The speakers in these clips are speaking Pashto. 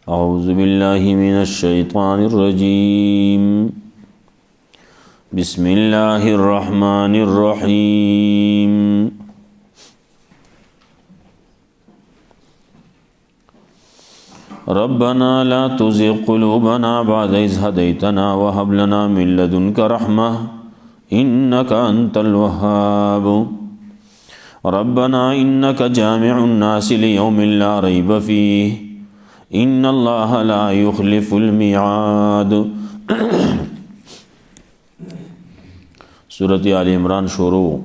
أعوذ بالله من الشيطان الرجيم بسم الله الرحمن الرحيم ربنا لا تزغ قلوبنا بعد إذ هديتنا وهب لنا من لدنك رحمة إنك أنت الوهاب ربنا إنك جامع الناس ليوم لا ريب فيه إن الله لا يخلف الميعاد سورة آل عمران شروع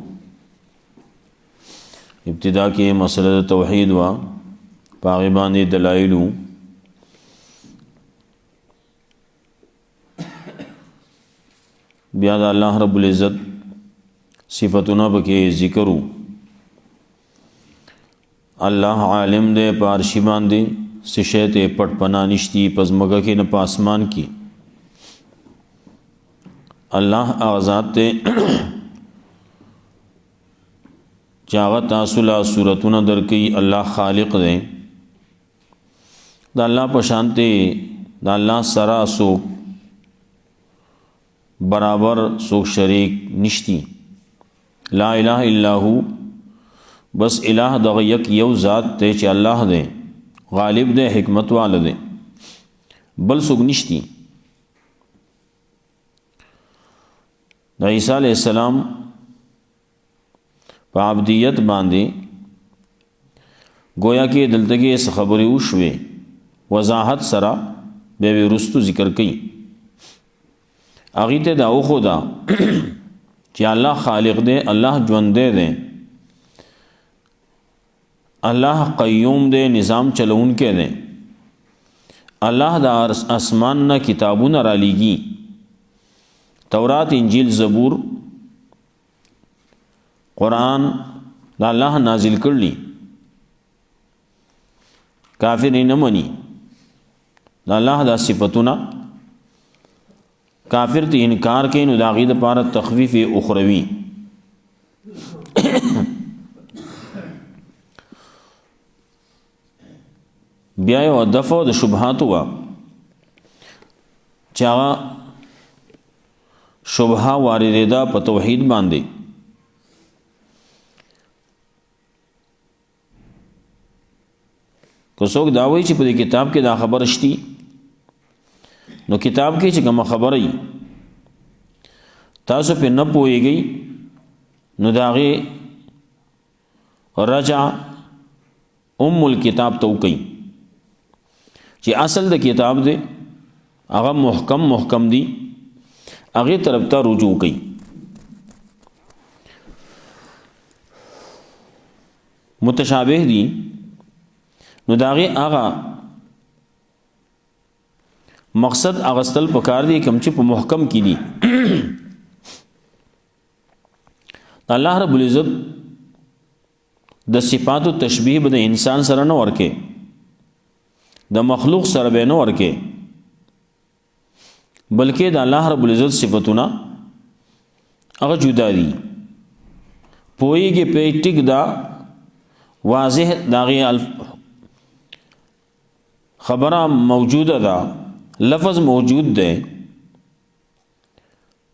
ابتدا کے مسئلہ توحید و پاغبان دلائل بیا دا اللہ رب العزت صفتنا بکے ذکرو اللہ عالم دے پارشی باندے سشیط پٹ پنا نشتی پزمگا کی نہ پاسمان کی اللہ آغازات تے چاغت تاسولا صورتنا در کی اللہ خالق دے دا اللہ پشانتے دا اللہ سرا سوک برابر سوک شریک نشتی لا الہ الا ہو بس الہ دا یک یو ذات تے چا اللہ دے غالب دے حکمت والا دے بل سوک نشتی دا عیسیٰ علیہ السلام پا عبدیت باندے گویا کہ دلتگی اس خبری اوشوے وضاحت سرا بے رستو ذکر کئی اغیت دا او خدا کہ اللہ خالق دے اللہ جوندے دے اللہ قیوم دے نظام چلون کے دے اللہ دا اسمان نا کتابون را لیگی تورات انجیل زبور قرآن دا اللہ نازل کر لی کافر نمانی دا اللہ دا صفتنا کافر تی انکار کے نو داغی دا پارا تخفیف اخروی بیائی و دفع دا شبہات ہوا چاہا شبہا وارد دا پا توحید باندے کسوک داوئی چی پا دی کتاب کے دا خبر اشتی نو کتاب کے چی کم خبر ای تاسو پہ نپوئی گئی نو داغی رجع الکتاب توقی چی اصل دا کتاب دے اغا محکم دی اغی طرف تا رجوع کی متشابہ دی نو داغی آغا مقصد اغسطل پکار دی کم چی پا محکم کی دی اللہ رب العزت دا صفات و تشبیح با دا انسان سر نو ورکے دا مخلوق سر بے نو ورکے بلکہ دا اللہ رب العزت صفتنا اغا جدا دی پوئی کے پی ٹک دا واضح داغی خبرہ موجود دا لفظ موجود دے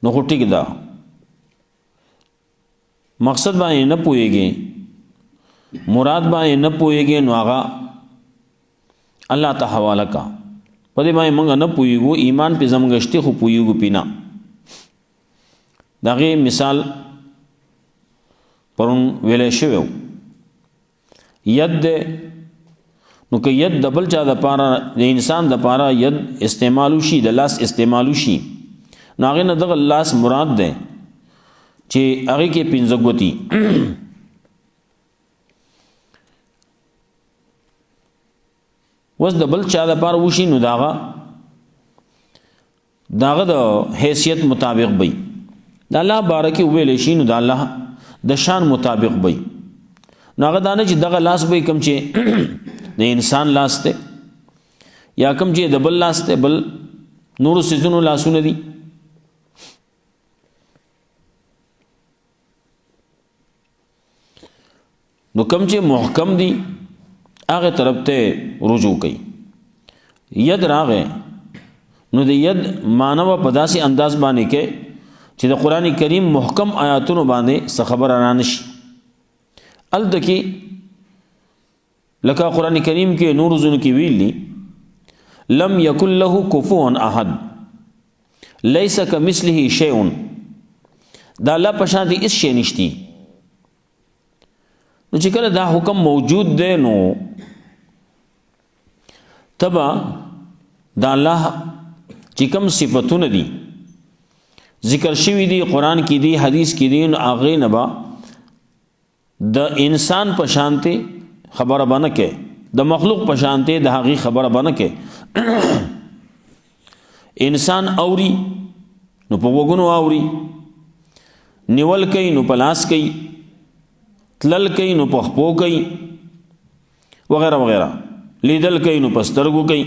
نو ٹک دا مقصد بانے نہ پوئے گے مراد بانے نہ پوئے گے نو آغا اللہ تا حوالہ کا پدے بانے منگا نہ پوئے گو ایمان پہ زمگشتے خو پوئے گو پینا داغی مثال پرون ویلے شویو ید دے نو کہ ید دبل چا دا پارا دا انسان دا پارا ید استعمالو شی دا لاس استعمالو شی نو آغی نا دا لاس مراد دے چی آغی کے پینزگوتی وز دبل چا دا پارا وشی نو داغا دا حیثیت مطابق بی دا اللہ بارکی ویلے شی نو دا اللہ دا شان مطابق بی نو آغا دانا چی دا لاس بی کم چی دا انسان لاس تے یا کم چی دبل لاس تے بل نور سزنو لاسو ندی نو کم چې محکم دی هغه طرف ته رجوع کوي ید راغې نو د ید معنی په داسې انداز باندې کې چې د قرآن کریم محکم آیاتونو باندې څه خبره را نشي. هلته کې لکه قرآن کریم کې نور ځینو کې ویلي لم یکن له کفوا احد لیس کمثله شیء، دا الله په شان دي هیڅ شی نشتی. نو چې کله دا حکم موجود دی نو تبا دا الله چې کوم صفتونه دي ذکر شوی دي قرآن کې دي حدیث کې دي، نو هغې نه به د انسان په شانته خبره بنه کې، د مخلوق په شانته د هغې خبره بنه کې. انسان اوري نو په وګونو اوري، نیول کوي نو په لاس کوي، تلل کوي نو په خپو کوي، وغیرہ وغیرہ، لیدل کوي نو په سترګو کوي.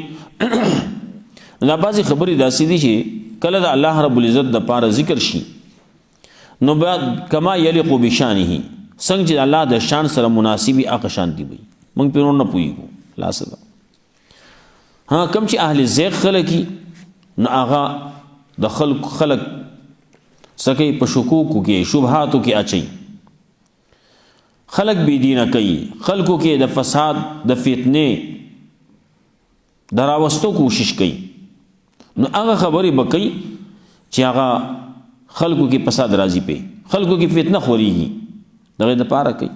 دا بعضې خبرې داسې دي چې کله د الله رب العزت د پاره ذکر شي نو بعد کما یلیق بشانه، څنګه چې الله د شان سره مناسبي هغه شانتي وي، موږ پرې نه پوهېږو. خلاص ده. ها کم چې اهل زیغ خلک نو هغه د خلک سکی په شکوکو کې شبهاتو کې اچي، خلق بی دینه کوي، خلقو کې د فساد د فتنې د راوستو کوشش کوي. نو هغه خبرې به کوي چې هغه خلقو کې فساد راځي، په خلقو کې فتنه خوريږي، دغه د پاره کوي.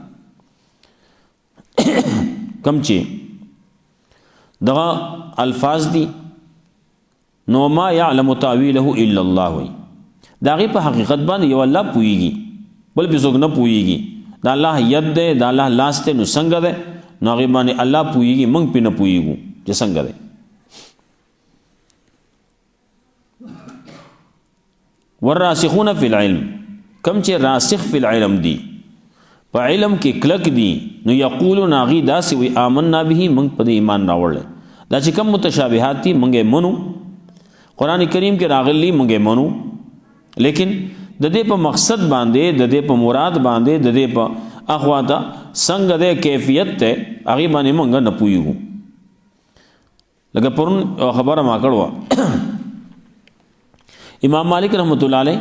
کم چې دغه الفاظ دي نو ما يعلم تاويله الا الله، وي دا غي په حقیقت باندې یو الله پويږي، بل به څوک نه پويږي. دا الله ید ده، دا الله لاس ته، نو څنګه ده؟ نو هغې باندې الله پوهېږي، موږ پې نه پوهېږو چې څنګه ده. والراسخون فی العلم، کم چې راسخ فی العلم دی، په علم کې کلک دی، نو یقولون هغې داسې وي آمنا به، موږ په دې ایمان راوړلی. دا چې کم متشابهات دي موږ یې منو، قرآن کریم کې راغلی موږ یې منو، لیکن د دې په مقصد باندې، د دې په مراد باندې، د دې په اخوا ته څنګه د کیفیت ته هغې باندې موږ نه پوهېږو. لکه پرون خبره ما کړې وه امام مالک رحمت الله علیه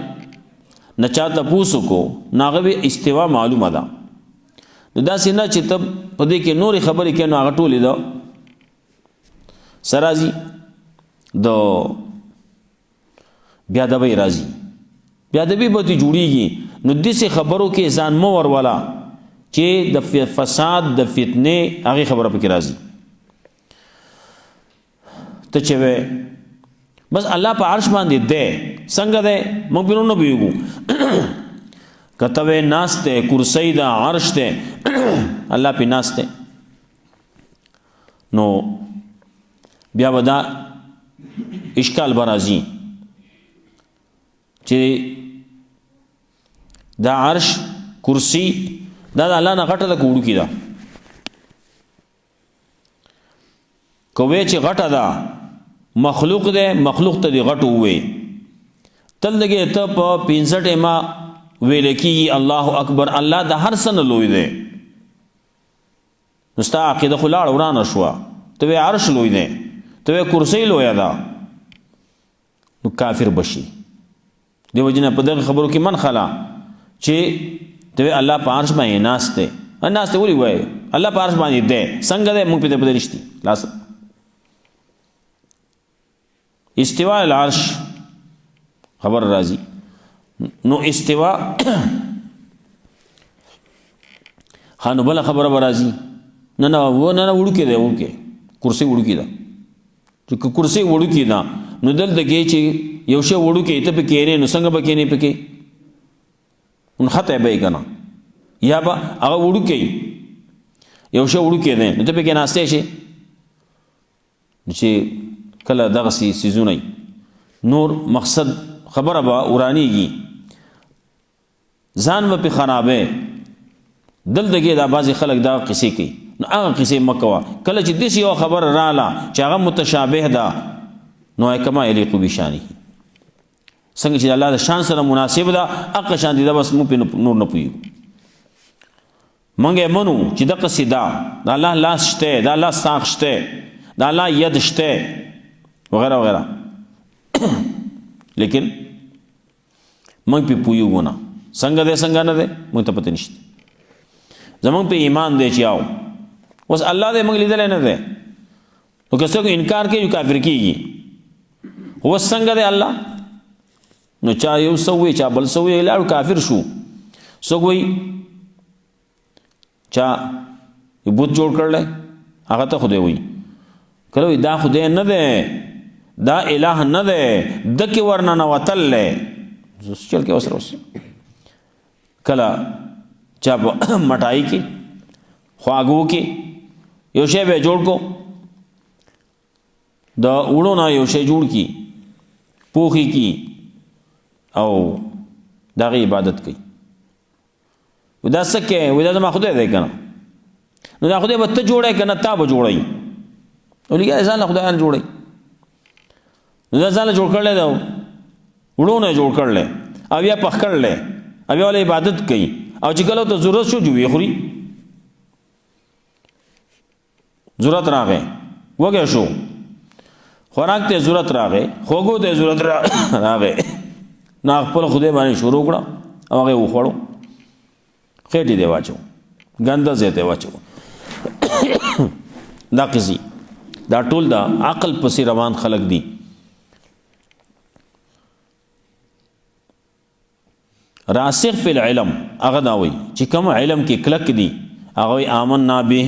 نه چا تپوس وکړو، نو هغه به استوا معلومه ده. نو داسې نه چې ته په دې کې نورې خبرې کوې، نو هغه ټولې ده سره راځي، د بیادبۍ راځي، بیادبی به تی جوړیږي. نو داسې خبرو کې ځان مه ورواله چې د فساد د فتنې هغې خبره پکې راځي. ته چې وې بس الله په عرش باندې دی، څنګه دی موږ پرې نه پوهېږو. که ته وې ناست دی، کرسۍ ده، عرش دی، الله پې ناست دی، نو بیا به دا اشکال به راځي چې دا عرش کرسی دا د الله نه غټه ده که وړوکې ده؟ که وی چې غټه ده مخلوق دی، مخلوق ته دې غټو ووی، تل دګې ته په 65 ایما ویل کېږي الله اکبر، الله د هر څه نه لوی دی. نو ستا عقیده خو لاړه ورانه شوه. ته وی عرش لوی دی، ته وی کرسی لویه ده، نو کافر بشي. دیو جنا په دغه خبرو کې من خلا چې ته الله په عرش باندې ناست دی، ناست دی ولې وایي الله په عرش باندې دی، څنګه دی موږ پې نشتی. لاس استوا العرش خبر راځي، نو استوا خانو بله خبره به راځي، نه نه وړوکې دی، وړوکې کرسۍ وړوکې ده. چې کرسۍ وړوکې ده نو دلته کې چې یو شی وړوکې ته پکې کېنې، نو څنګه به کېنې پکې؟ نو خطی به یې که نه، یا به هغه وړوکې یو شی وړوکې دی نو ته پکې ناستی شي. چې کله دغسې څیزونه نور مقصد خبره به ورانیږي، ځان به پې خرابې. دلته کې دا بعضې خلک دا قصې کوي، نو هغه قصې مه کوه. کله چې داسې یوه خبره راله چې هغه متشابه ده، نو کما یلیق بشانه، څنګه چې الله د شان سره مناسب ده هغه شان دي، دا بس موږ پې نور نه پوهېږو. موږ یې منو چې دقسې ده، د الله لاس شته، د الله ساق شته، د الله ید شته، وغیرہ وغیرہ لیکن موږ پې پوهیږو نه څنګه دی څنګه نه دی موږ ته پته نشته زموږ په ایمان دی چې آو اوس الله دی موږ لیدلی نه دی نو که څوک انکار کوي کافر کېږي اوس څنګه دی الله نو چا یو څه ووایي چا بل څه ووایي لاړو کافر شو څوک وایي چا بت جوړ کړلی هغه ته خدای وایي کله وایي دا خدای نه دی دا الہ نه دی دکې ورننوتل دی چل کې اوس روس کله چا په مټای کې خواږو کې یو شی به جوړ کو د وړو نه یو شی جوړ کی پوخي کی او دغه عبادت کوي ودا سکه ودا ما خدای دی کنه نو دا خدای به ته جوړای کنه تا به جوړای ولې ځان خدای نه جوړای نو دا ځان جوړ کړل دا وړو نه جوړ کړل او یا پخ کړل او یا عبادت کوي او چې کله ته ضرورت شو جوړي خوري ضرورت راغی وګه شو خوراک ته ضرورت راغی خوګو ته ضرورت راغی نا خپل خدای باندې شروع کړه او هغه وخوړو خېټې دی واچو ګنده زیته واچو دا قصي دا ټول دا عقل پسې روان خلق دي راسخ فی العلم هغه دا وایي چې کوم علم کې کلک دي هغه آمنا به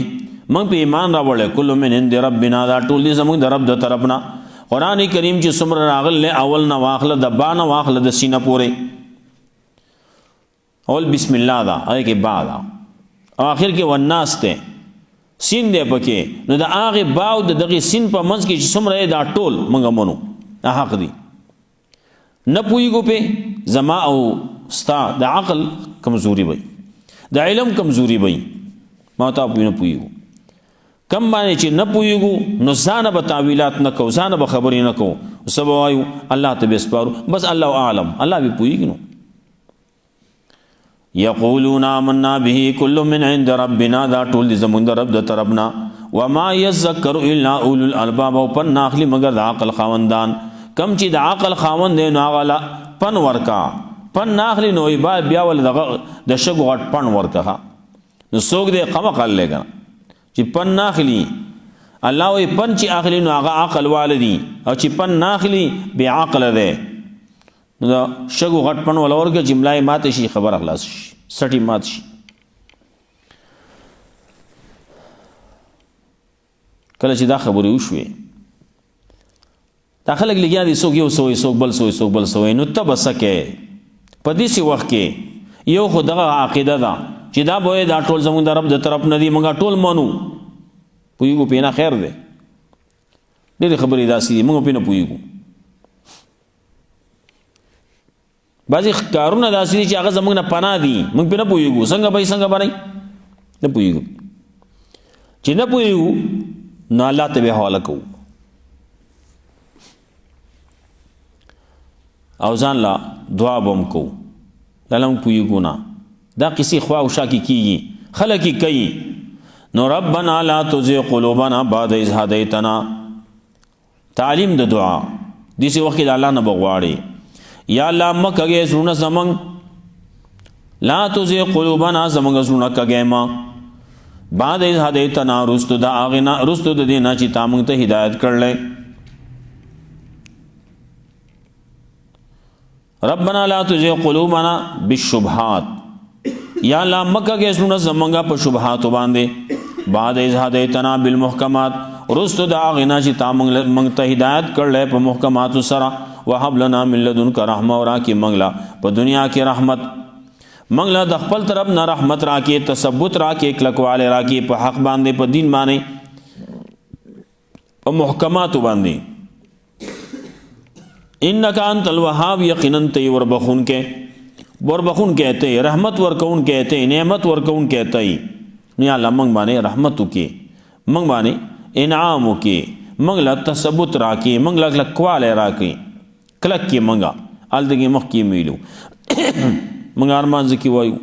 موږ په ایمان راوړل کله من عند ربنا دا ټول دي زموږ د رب د طرفنا قران کریم چې څومره راغله اول نه واخله د با نه واخله د سینه پورې اول بسم الله دا هغه کې با دا اخر کې والناس ته سین دی پکې نو د هغه با او دغه سین په منځ کې چې څومره دا ټول موږ منو حق دي نه پویګو په زما او ستا د عقل کمزوري وي د علم کمزوري وي ما ته په نه پویګو کم باندې چې نه پویګو نو ځان به تعویلات نه کو ځان به خبرې نه کو سبا وایو الله ته بسپارو بس الله اعلم الله به پویګو نو یقولون آمنا به كل من عند ربنا دا ټول دي زمونږ د رب د طرفنا وما يذكر الا اولو الالباب او پن ناخلی مگر د عقل خاوندان کم چې د عقل خاوند دی نو هغه پن ورکا پن ناخلی نو بیا ول د شګو غټ پن ورکا نو څوک دې قمق لګا چې پن ناخلی الله وي پن چې اخلي نو هغه عقل والدي او چې پن ناخلی بیا عقل ده نو شګو غټ پن ول ورکه جمله ماته شي خبر اخلاص شي سټي مات شي کله چې دا خبرې وشوي دا خلک لګیا دي څوک یو سوې څوک بل سوې څوک بل سوې نو ته بسکه په دې وخت کې یو خدغه عقیده ده چې دا به دا ټول زموږ د رب د طرف نه دي موږ ټول مانو پویګو پینا خیر ده ډېر خبرې داسې دي موږ پینا پویګو بعضی کارونه داسې دي چې هغه زموږ نه پناه دي موږ پینا پویګو څنګه به څنګه باندې نه پویګو چې نه پویګو نو الله ته به حواله کوو او ځان لا دعا بم کو لالم پویګو نه دا کسی خوا او شاکی کیږي خلق کی کوي نو ربنا لا تزغ قلوبنا بعد إذ هديتنا تعلیم د دعا دیسی وخت د الله نه بغواړي یا الله مکه زونه زمنګ لا تزغ قلوبنا زمنګ زونه کګه ما بعد إذ هديتنا رستو د اغنا رستو د دینه چې تاسو ته هدایت کړلې ربنا لا تزغ قلوبنا بالشبهات یا الله مکه کې زونه زمنګا په شبهات باندې بعد إذ هديتنا بالمحکمات رستو د اغنا چې تاسو ته هدایت کړلې په محکمات سره وهب لنا من لدنك رحمه ورا کی منګلا په دنیا کې رحمت منګلا د خپل طرف نه رحمت را کې تثبت را کې کلکواله را کې په حق باندې په دین باندې په محکمات باندې انک انت الوهاب یقینا تی وربخون کې وربخون کہتے رحمت ورکون کہتے نعمت ورکون کہتے یا الله منګ باندې رحمت وکي منګ باندې انعام وکي منګ لا تثبت را کې منګ لا کلکواله را کې کلک کې منګا الدګي مخ کې میلو منګ ارمان ځکي وایو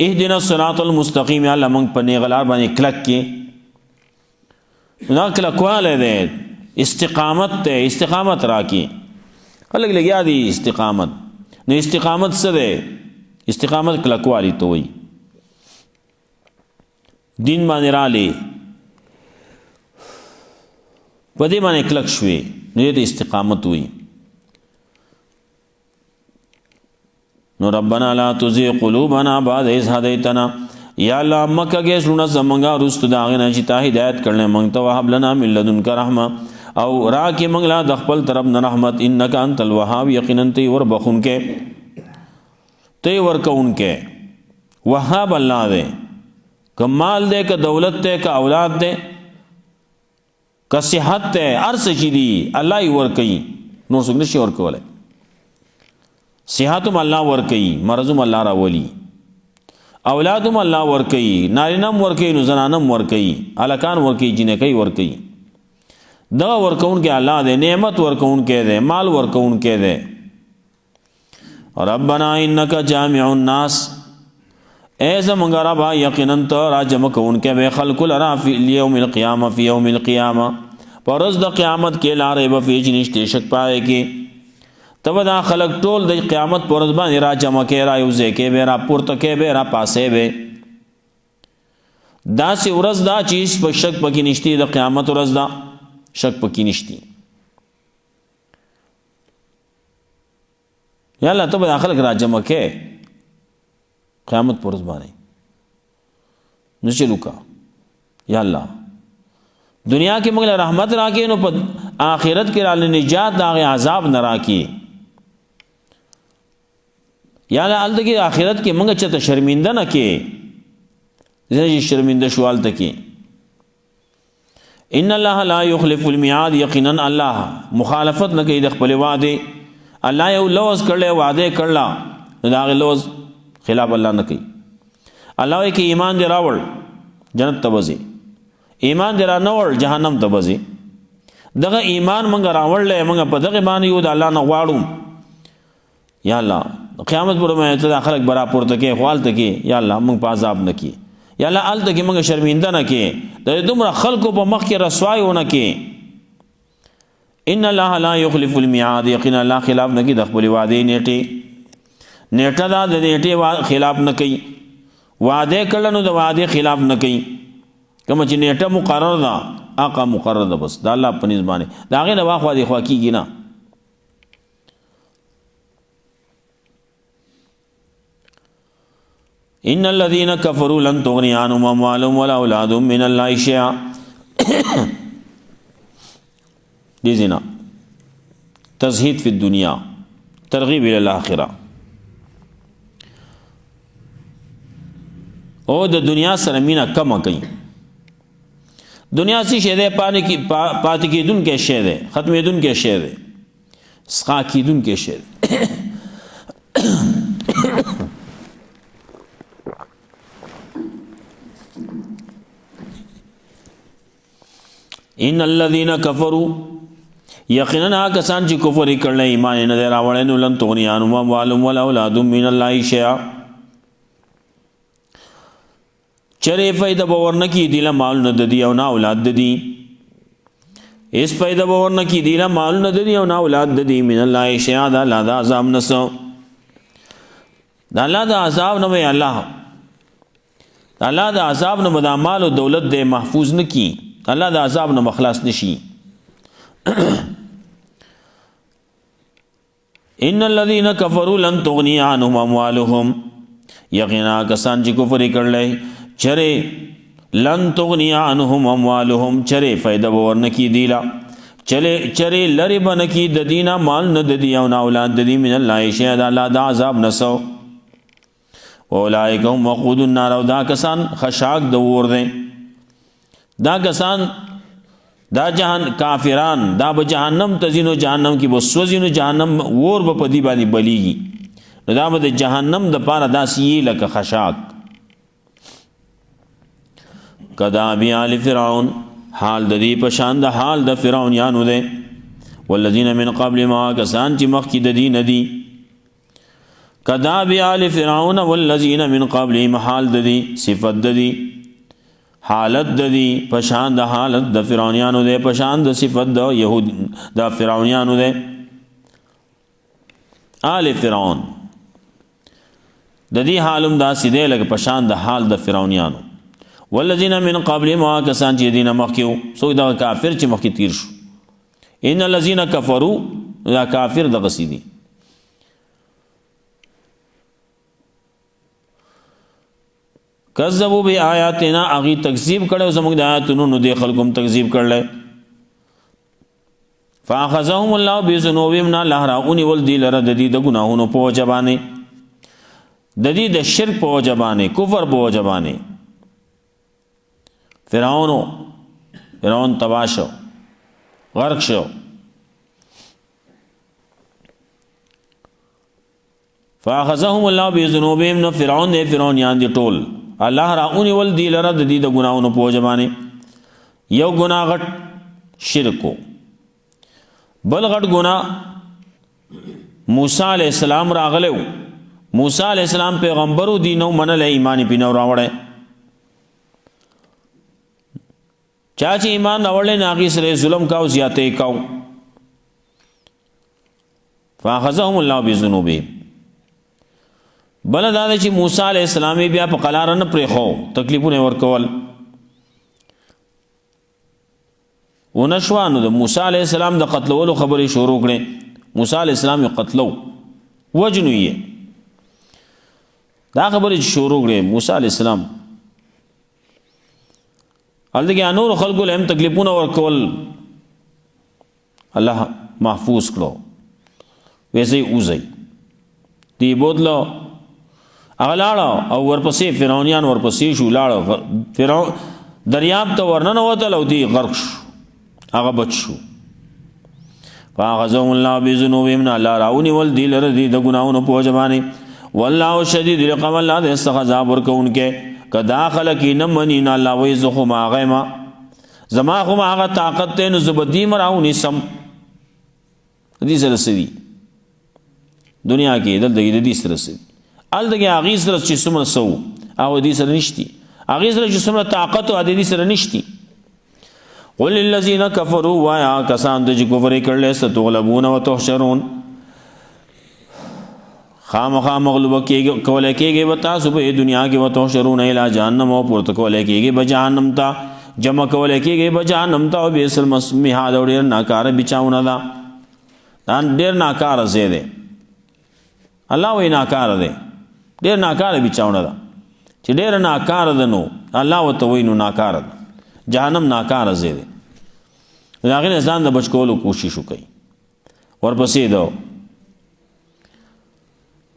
اهدنا الصراط المستقيم الله منګ په نه غلار باندې کلک کې نا کلکواله ده استقامت ته استقامت راکی خلق لګیا دی استقامت نو استقامت څه ده استقامت کلکوالی ته وي دین باندې را لې په دې باندې کلک شوي نو دې استقامت وي نو ربنا لا تزغ قلوبنا بعد إذ هديتنا یا الله مکه کې زړه زمونږه رست داغه نه چې ته هدایت کړل مونږ ته وهب لنا من لدنک رحمه او را کې مونږ لا د خپل طرف نه رحمت انک انت الوهاب یقینا ته ور بخون کې ته ور کون کې وهاب الله دې کمال دې ک دولت دې ک اولاد دې ک صحت دې ارس چي دي الله یې ور کوي نو څنګه نشي ور کولای صحتم الله ور کوي مرزم الله را ولي اولادم الله ور کوي نارینم ور کوي نو زنانم ور کوي الکان ور کوي جنکې ور کوي دا ور کون کې الله دې نعمت ور کون کې دې مال ور کون کې دې ربنا انک جامع الناس اے زمونږ رب یقینا ته را جمع کون کې به خلق لرا فی یوم القیامه فی یوم القیامه پرز د قیامت کې لارې به فی نشته شک پاره کې تب دا خلق ټول د قیامت پرز باندې را جمع کې را یوځه کې به را پورته کې به را پاسه به دا سی ورځ دا چیز په شک پکې نشتی د قیامت ورځ دا شک پکې نشتی یا الله تب دا خلق را جمع کې قیامت پرز باندې نشلو کا یا الله دنیا کې موږ رحمت راکې نو په آخرت کې را نجات دا عذاب نه راکې یا الله الته آخرت کې موږ چته شرمنده نه کې زه شرمنده شوال ته کې ان الله لا يخلف الميعاد یقینا الله مخالفت نه کوي د خپل وعده الله یو لوز کړل وعده کړل دا لوز خلاف الله نه کوي الله یې کې ایمان دی راوړ جنت ته وځي ایمان دی را نوړ جهنم ته وځي دغه ایمان مونږ راوړل مونږ په دغه باندې یو د الله نه غواړو یا الله قیامت پر مې ته خلک برا پورته کې خپل ته کې یا الله مونږ په عذاب نه کې یا الله ال ته کې مونږ شرمنده نه کې د دومره خلکو په مخ کې رسوای ونه کې ان الله لا يخلف الميعاد یقینا الله خلاف نه کې د خپل وعده نیټه دا د نیټه خلاف نه کوي وعده کړه نو د وعده خلاف نه کوي کوم چې نیټه مقرر ده آقا مقرر ده بس دا الله په نسبانه دا غي نه واخوا دي خوا کیږي نه ان الذين كفروا لن تغني عنهم اموالهم ولا اولادهم من الله شيئا دي زنا تزهيد في الدنيا ترغيب الى الاخره او د دنیا سره مینا کم کوي دنیا سی شی ده پات کی دن کې شی ده ختمې دن کې شی ده سقا کی دن کې شی ده ان الذين كفروا یقینا کسان چې کفر کړل ایمان نه راوړل نو لن تغني عنهم اموالهم ولا اولادهم من الله شيئا چرې فائدہ باور نه کی دیله مال نه ددی او نه اولاد ددی اس فائدہ باور نه کی دیله مال نه ددی او نه اولاد ددی من الله شیء دا لا دا عذاب نسو دا الله دا عذاب نه وی الله الله دا عذاب نه مدا مال او دولت دې محفوظ نه کی الله دا عذاب نه مخلاص نشي ان الذين كفروا لن تغني عنهم اموالهم یقینا کسان چې کفر کړل چرے لن تغنی عنهم اموالهم چرے فائدہ ورن کی دیلا چرے لری بن کی ددینا مال نہ ددی او اولاد ددی من الله شهد الله دا عذاب نسو اولئک هم وقود النار او دا کسان خشاک د ور دي دا کسان دا جهان کافران دا به جهنم تزینو جهنم کی بسوزینو جهنم ور به پدی باندې بلیږي دا به جهنم د پاره داسې لکه خشاک کدا بی آل فرعون حال د دې پشان د حال د فرعون یانو ده والذین من قبل ما کسان چې مخکې د دین دي کدا بی آل فرعون والذین من قبل محال د دې صفت د دې حالت د دی پشان د حالت د فرعونیانو دی، پشان د صفت د یهود د فرعونیانو دی. آل فرعون د دې حالم داسې دی لکه پشان د حال د فرعونیانو. والذین من قبلهم کسان چې دینه مخکیو څوک د کافر چې مخکې تیر شو. ان الذین کفروا دا کافر د غسیدي. کذبوا بآیاتنا اغي تکذیب کړو زموږ د آیاتونو نو د خلقوم تکذیب کړل. فاخذهم الله بذنوبهم نا الله راونی ول دی لره د دې د ګناهونو په وجبانه، د دې د شرک په وجبانه، کفر په وجبانه. فرعون تباه شو، غرق شو. فاخذهم الله بذنوبهم نو فرعونیان دي ټول الله راونی ول دی لره د دې د ګناهونو په وجبانه. یو ګناه غټ شرکو، بل غټ ګناه موسی علیہ السلام راغلو. موسی علیہ السلام پیغمبرو دینو منل ایمان پینو راوړی. چا چې ایمان راوړل نه هغې سره ظلم کاو، زیاتې کاو. فاخذهم الله بذنوبهم. بل دا چې موسی علیہ السلام بیا په قلاره نه پرېښو، تکلیفونه ورکول ونشوانو. د موسی علیہ السلام د قتلولو خبرې شروع کړې. موسی علیہ السلام یې قتلو، وجنو یې. دا خبرې شروع کړې موسی علیہ السلام. هلته نور خلکو له هم تکلیفونه ورکول الله محفوظ کړو. ویسې اوځئ دی بوتلو هغه لاړه او ورپسې فرعونیان ورپسې شو. لاړه فرعون دریاب ته ورننوتل او دی غرق شو، هغه بچ شو. فاخذهم الله بذنوبهم الله راونی ول دی لره دی د ګناهونو په وجه باندې. والله شدید العقاب الله د استغاثه ورکوونکې کدا خلق نه منی نه الله وای زه خو ما غیما زما خو ما هغه طاقت ته نو زبدی مراونی سم. دې سره سوي دنیا کې دلته دې سره سوي الدغه هغه سره چې څومره سو او دې سره نشتی، هغه سره چې څومره طاقت او دې سره نشتی. قل للذین کفروا وایا کسان د کفر کړل ستغلبون وتحشرون. خامخا مغلوب کېږي کولای کېږي وتا صبح دنیا کې وتحشرون الی جهنم او پورته کولای کېږي به جهنم ته، جمع کولای کېږي به جهنم ته. او بیسل مسمیحاد او ډېر ناکاره بچاونه ده. دا ډېر ناکاره ځای دی. الله وایي ناکاره دی، ډېر ناکاره بچاونه ده. چې ډېر ناکاره ده نو الله ورته وایي نو ناکاره ده. جهنم ناکاره ځای دی. د هغې نه ځان د بچ کولو کوشش وکړي. ورپسې دو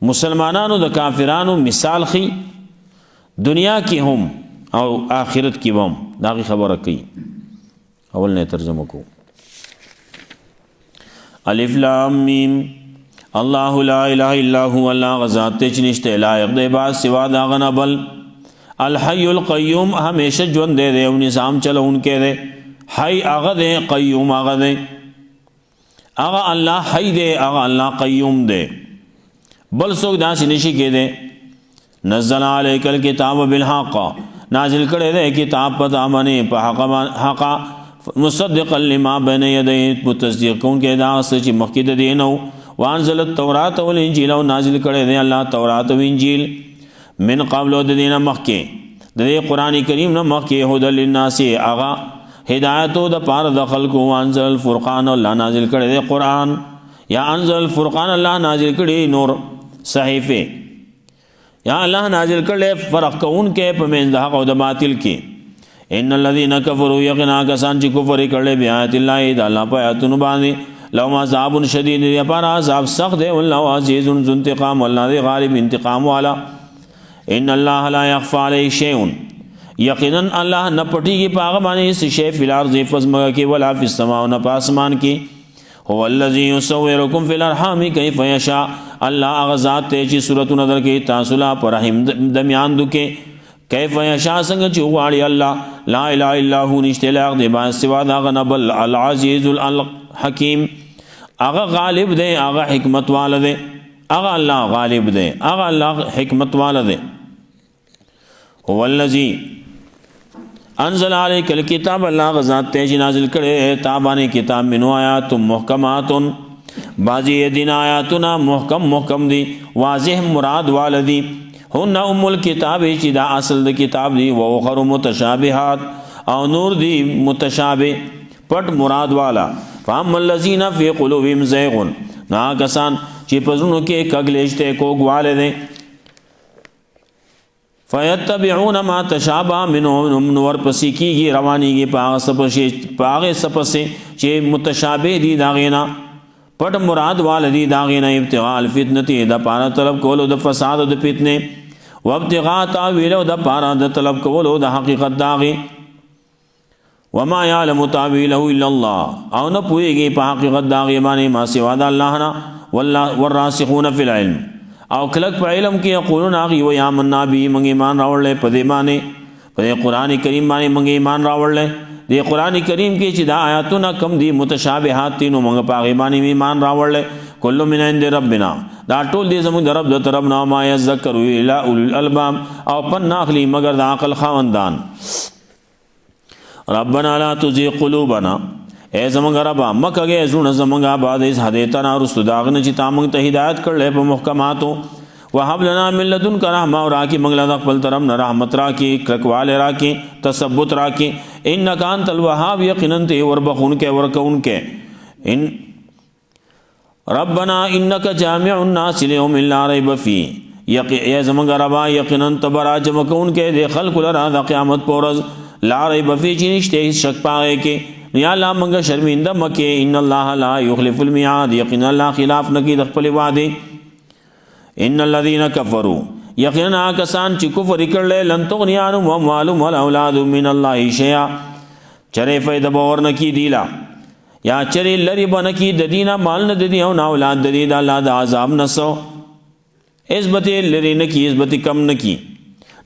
مسلمانانو د کافرانو مثال خي دنیا کې هم او آخرت کې هم دا خبره کوي. اول نه ترجمه کو. الف لام میم الله لا اله الا هو الله غزاد ته نشته لایق دی با سوا دا غنه بل. الحي القيوم همیشه ژوند دی او نظام چلون کې دی. حي هغه دی، قیوم هغه دی. هغه الله حي دی، هغه الله قیوم دی. بل څوک داسې نشي کېدی. نزل علیک الکتاب بالحق نازل کړی دی کتاب په تا باندې په حق مصدقا لما بین یدیه په تصدیق کوونکی دا څه چې مخکې د دې نه و. وانزل التورات والانجیل او نازل کړی دی الله تورات او انجیل من قبل د دې نه مخکې د دې قرآن کریم نه مخکې هدى للناس هغه هدایت د پاره د خلکو. وانزل الفرقان الله نازل کړی دی قرآن یا انزل الفرقان الله نازل کړی نور صحیفه یا الله نازل کړي فرق کون کې په منځ د حق او د باطل کې. ان الذين كفروا يقنا کسان چې کفر کړي بیا آیات الله د الله په آیاتونو باندې لهم عذاب شدید دی پر عذاب سخت دی. والله عزیز ذو انتقام الله دی غالب انتقام والا. ان الله لا يخفى عليه شيء یقینا الله نه پټيږي پاغه باندې څه شی فی الارض فزمه کې ولا فی السماء نه پاسمان کې. هو الذي يصوركم في الارحام كيف يشاء الله غزاد ته چې سورته نظر کې تاسو لا پر رحم د میاندو کې كيف يشاء څنګه چې غواړي الله. لا اله الا هو نشته لاغ دی با سوا دا غنبل العزيز الحكيم هغه غالب دی هغه حکمت والا دی هغه الله غالب دی هغه الله حکمت والا دی. هو الذي انزل علیک الکتاب الله غزاد ته چې نازل کړي تابانه کتاب منو آیات محکمات بعضی دین آیاتنا محکم دی واضح مراد والدی هن الکتاب چې دا اصل د کتاب دی و اخر متشابهات او نور دی متشابه پټ مراد والا فاما الذین فی قلوبهم زیغ نا کسان چې پزونو کې کګلېشته کوګواله دي فیتبعون ما تشابه منه نور پسې کیږي روانيږي پاغه سپسه چې متشابه دي داغینا پټ مراد والدی داغینا ابتغاء الفتنه د پارا طلب کولو د فساد د فتنه و ابتغاء تاویل د پارا د طلب کولو د حقیقت داغي وما يعلم تاويله الا الله او نه پويږي په حقیقت داغي باندې ما سوا د الله نه والراسخون في العلم او کلک په علم کې یقولون اغي و یا من نبی منګ ایمان راوړل په دې باندې په قران کریم باندې منګ ایمان راوړل دې قران کریم کې چې دا آیاتونه کم دي متشابهات دي نو منګ په ایمان ایمان راوړل کله من عند ربنا دا ټول دې زموږ د رب د طرف نه ما یذکر الا اولل الالباب او پن اخلي مگر د عقل خواندان ربنا لا تزغ قلوبنا اے زمونږ ربا مکه زونه زمونږه بعد از هدیتنا رسل داغنه چې تا مونږ ته هدایت کړل په محکماتو وهب لنا من لدنک رحمه او راکی مونږ له خپل طرف نه رحمت راکی کړکواله راکی تثبت راکی انک انت الوهاب یقینا ته وربخون کې ورکون کې ان ربنا انک جامع الناس ليوم لا ريب فيه یا زمونږ ربا یقینا تبرا جمع کون کې د خلق لرا د قیامت پورز لا ريب فيه چې نشته شک پاره کې یا لا منگا شرمندہ مکے ان اللہ لا یخلف المیعاد یقین اللہ خلاف نکی دخپل وعدے ان الذین کفروا یقین آکسان چی کفر اکرلے لن تغنی عنهم اموالهم والاولاد من اللہ شیعہ چرے فید بور نکی دیلا یا چرے لری بنکی ددینا مال نددی او نا اولاد ددی دا اللہ دا عذاب نسو عزبت لری نکی عزبت کم نکی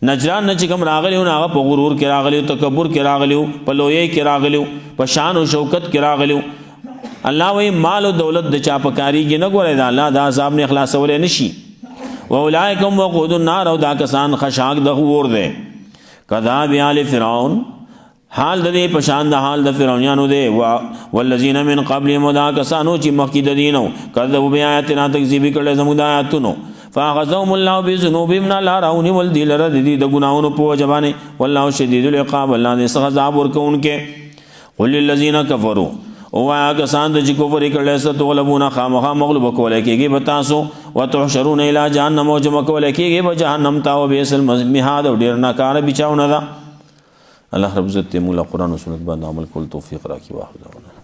نجران نه چې کوم راغلیو نه هغه په غرور کې راغلیو تکبر کې راغلیو په لوی کې راغلیو په شان او شوکت کې راغلیو الله وی مال او دولت د چا په کاری کې نه ګورې دا الله دا عذاب نه خلاصول نشي و اولئکم وقود النار او دا کسان خشاک د غور ده کذا بیال فرعون حال د دې په شان د حال د فرعونانو ده والذین من قبلهم دا کسانو چې مخکې د دینو کذبوا بیااتنا تکذیب کړل زموږ د آیاتونو فاغذهم الله بذنوبهم لا راونی ول دی لره دی د ګناونو په وجبانه والله شدید العقاب الله دې سخت عذاب ورکوونکې قل للذین کفروا او هغه کسان چې کفر کړل ست غلبون خامخا مغلوب کولای کېږي بتاسو وتحشرون الى جهنم وجمع کولای کېږي به جهنم تا او بیس المهاد او ډیر ناکاره بچاونه ده الله رب عزت مولا قران او سنت باندې عمل کول توفیق راکړي واخلو